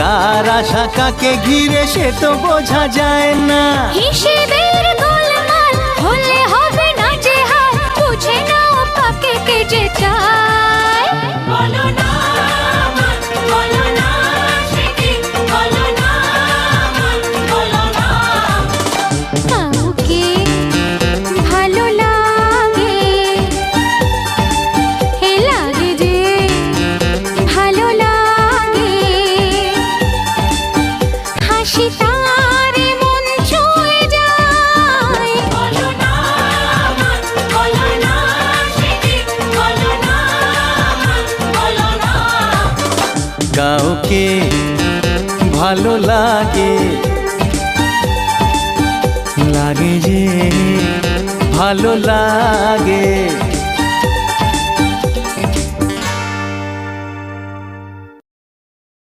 কার আশা কাকে ঘিরে সে তো বোঝা যায় না। হিসেবের গোলমাল হলে হবে না যে হাল, বুঝে নাও কাকে কে যে চায়। বলো না আমার, বলো না সে কি, বলো না আমার, বলো না। কাউকে ভালো লাগে, হে লাগে যে ভালো লাগে, হাসি তার মন ছুঁয়ে যায়। বলো না আমার, বলো না সে কি, বলো না আমার, বলো না। কাউকে ভালো লাগে, লাগে যে ভালো লাগে।